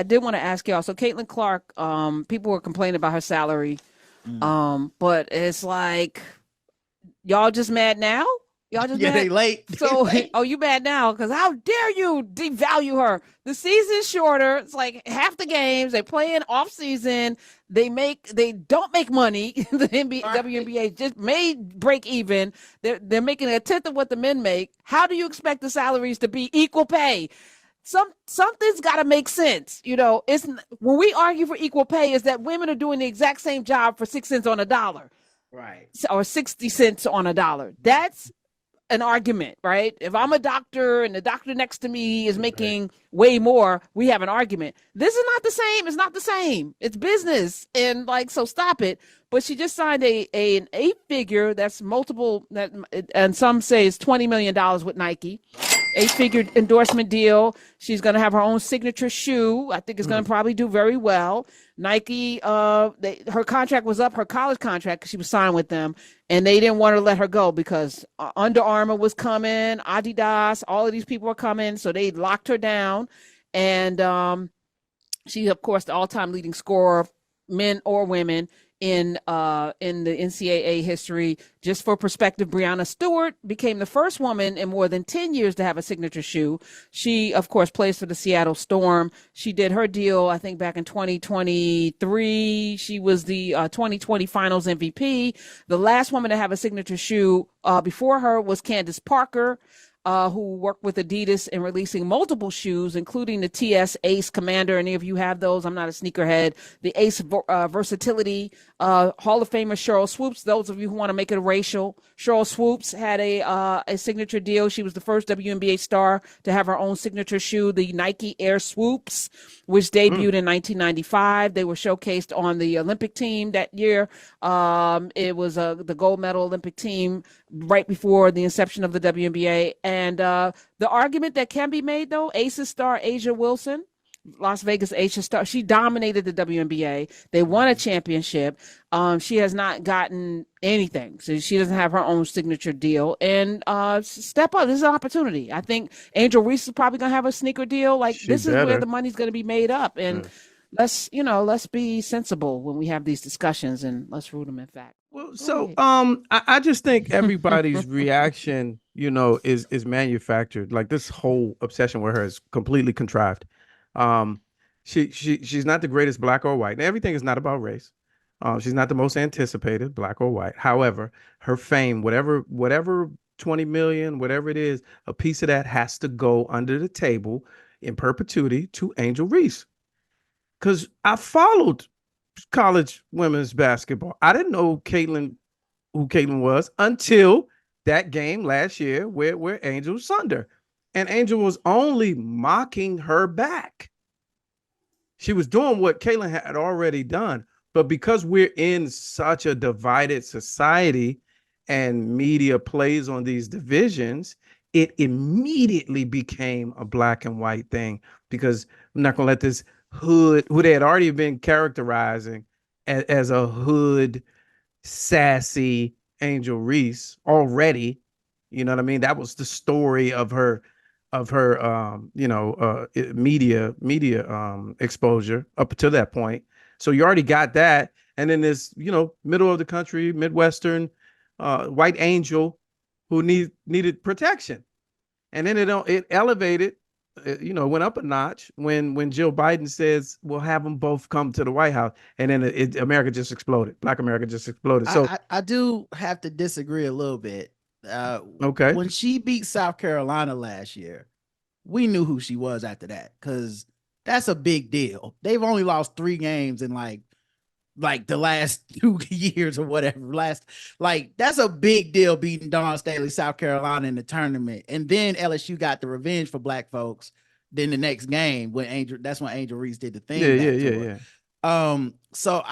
did want to ask y'all. So Caitlin Clark, people were complaining about her salary, but it's like y'all just mad now? Y'all just Yeah, mad? they late. So, oh, you mad now? Because how dare you devalue her? The season's shorter. It's like half the games they play in off season. They don't make money. The NBA, WNBA just made break even. They're making a tenth of what the men make. How do you expect the salaries to be equal pay? Something's got to make sense. It's when we argue for equal pay, is that women are doing the exact same job for 6 cents on a dollar, Right. or 60 cents on a dollar. That's an argument, right? If I'm a doctor and the doctor next to me is making way more, we have an argument. This is not the same. It's not the same. It's business. And so stop it. But she just signed an 8-figure, that's multiple, and some say it's $20 million with Nike. 8-figure endorsement deal. She's going to have her own signature shoe. I think it's going to probably do very well. Nike, her contract was up, her college contract, because she was signed with them, and they didn't want to let her go because Under Armour was coming, Adidas, all of these people were coming, so they locked her down. And she, of course, the all-time leading scorer, men or women, in the NCAA history. Just for perspective, Breanna Stewart became the first woman in more than 10 years to have a signature shoe. She, of course, plays for the Seattle Storm. She did her deal, I think, back in 2023. She was the 2020 Finals MVP. The last woman to have a signature shoe before her was Candace Parker, who worked with Adidas in releasing multiple shoes, including the TS Ace Commander. Any of you have those? I'm not a sneakerhead. The Ace Versatility, Hall of Famer Sheryl Swoopes. Those of you who want to make it racial, Sheryl Swoopes had a signature deal. She was the first WNBA star to have her own signature shoe, the Nike Air Swoops, which debuted in 1995. They were showcased on the Olympic team that year. It was the gold medal Olympic team right before the inception of the WNBA. And the argument that can be made, though, Aces star Asia Wilson, Las Vegas Asia star, she dominated the WNBA. They won a championship. She has not gotten anything. So she doesn't have her own signature deal. And step up. This is an opportunity. I think Angel Reese is probably going to have a sneaker deal. This is where the money's going to be made up. And let's be sensible when we have these discussions, and let's root them in fact. Well, so I just think everybody's reaction, is manufactured. Like, this whole obsession with her is completely contrived. She's not the greatest black or white. Everything is not about race. She's not the most anticipated, black or white. However, her fame, whatever 20 million, whatever it is, a piece of that has to go under the table in perpetuity to Angel Reese. Because I followed college women's basketball. I didn't know who Caitlin was until that game last year where Angel sunder. And Angel was only mocking her back. She was doing what Caitlin had already done. But because we're in such a divided society and media plays on these divisions, it immediately became a black and white thing, because I'm not going to let this hood, who they had already been characterizing as a hood, sassy Angel Reese already. You know what I mean? That was the story of her media exposure up to that point. So you already got that. And then this, middle of the country, Midwestern white angel who needed protection. And then it elevated, went up a notch when Jill Biden says, we'll have them both come to the White House. And then America just exploded. Black America just exploded. So I do have to disagree a little bit. Okay. When she beat South Carolina last year, we knew who she was after that, because that's a big deal. They've only lost 3 games in like the last 2 years or whatever. That's a big deal, beating Dawn Staley, South Carolina, in the tournament. And then LSU got the revenge for black folks. Then the next game that's when Angel Reese did the thing. Yeah. So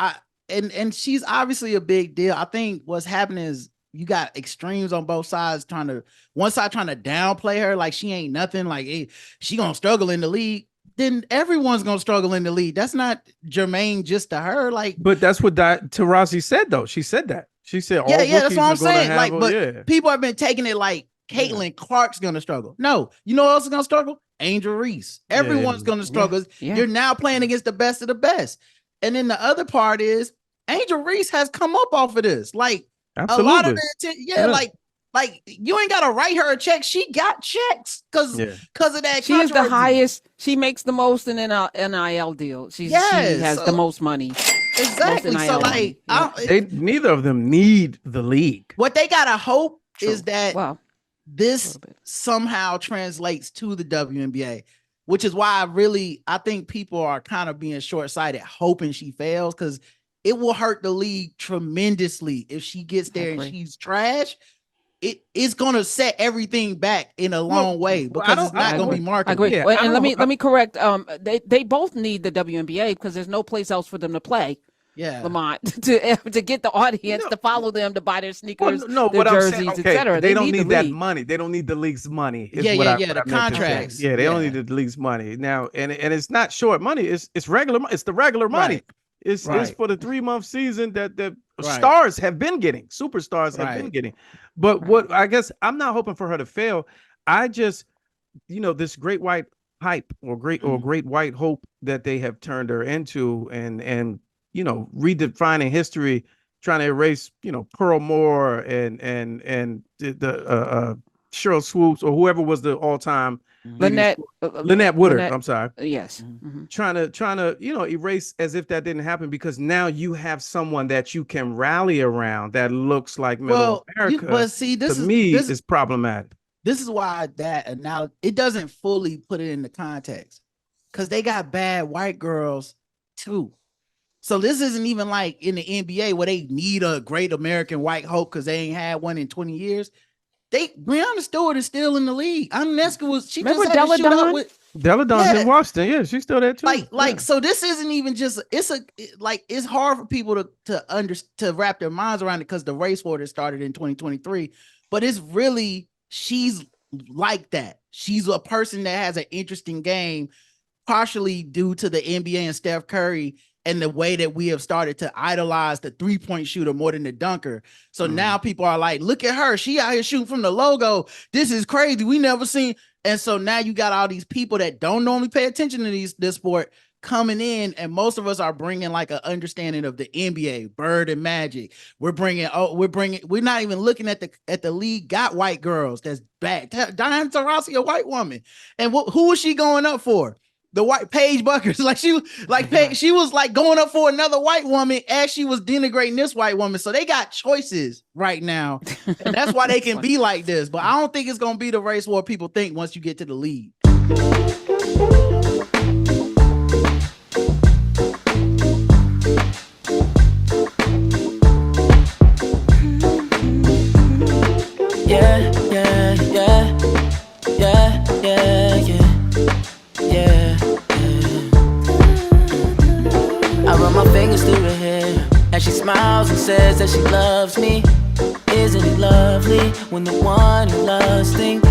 and she's obviously a big deal. I think what's happening is you got extremes on both sides, one side trying to downplay her like she ain't nothing, like, hey, she gonna struggle in the league. Then everyone's gonna struggle in the league. That's not germane just to her. But that's what Taurasi said, though. She said that. She said, yeah, that's what I'm saying. But people have been taking it like Caitlin Clark's gonna struggle. No, you know who else is gonna struggle? Angel Reese. Everyone's gonna struggle. Yeah. You're now playing against the best of the best. And then the other part is Angel Reese has come up off of this. Like Absolutely. a lot of the like you ain't gotta write her a check. She got checks because of that. She is the highest. She makes the most in an NIL deal. She has the most money. Exactly. So like, neither of them need the league. What they gotta hope is that this somehow translates to the WNBA, which is why I think people are kind of being short-sighted, hoping she fails, because it will hurt the league tremendously if she gets there and she's trash. It's gonna set everything back in a long way because it's not gonna be marketable. I agree. Yeah, and let me correct. They both need the WNBA because there's no place else for them to play. Yeah, Lamont, to get the audience to follow them, to buy their sneakers, their what jerseys, I'm saying, etc. They don't need that money. They don't need the league's money. The contracts. Yeah, they don't need the league's money now, and it's not short money. It's regular. It's the regular money. Right. It's for the 3-month season that the stars have been getting, superstars have been getting. But what I guess I'm not hoping for her to fail. I just, this great white hype or great white hope that they have turned her into, and redefining history, trying to erase, Pearl Moore and the Cheryl Swoops or whoever was the all-time Lynette Woodard. I'm sorry. Yes. Mm-hmm. Trying to erase as if that didn't happen, because now you have someone that you can rally around that looks like Middle America. But see, this is problematic. This is why now it doesn't fully put it into context, because they got bad white girls too. So this isn't even like in the NBA where they need a great American white hope because they ain't had one in 20 years. Breonna Stewart is still in the league. Ionescu was. She remember just had Della to shoot Dawn? up with Della Dawn's in Washington. Yeah, she's still there too. So this isn't even just. It's hard for people to wrap their minds around it because the race war that started in 2023. But it's really, she's like that. She's a person that has an interesting game, partially due to the NBA and Steph Curry and the way that we have started to idolize the 3-point shooter more than the dunker. So now people are like, look at her. She out here shooting from the logo. This is crazy. We never seen. And so now you got all these people that don't normally pay attention to this sport coming in. And most of us are bringing like an understanding of the NBA, Bird and Magic. We're not even looking at the league got white girls. That's bad. Diana Taurasi, a white woman. And who was she going up for? The white Paige Buckers, she was like going up for another white woman as she was denigrating this white woman. So they got choices right now, and that's why they can be like this. But I don't think it's gonna be the race war people think once you get to the league. And she smiles and says that she loves me. Isn't it lovely when the one you're lusting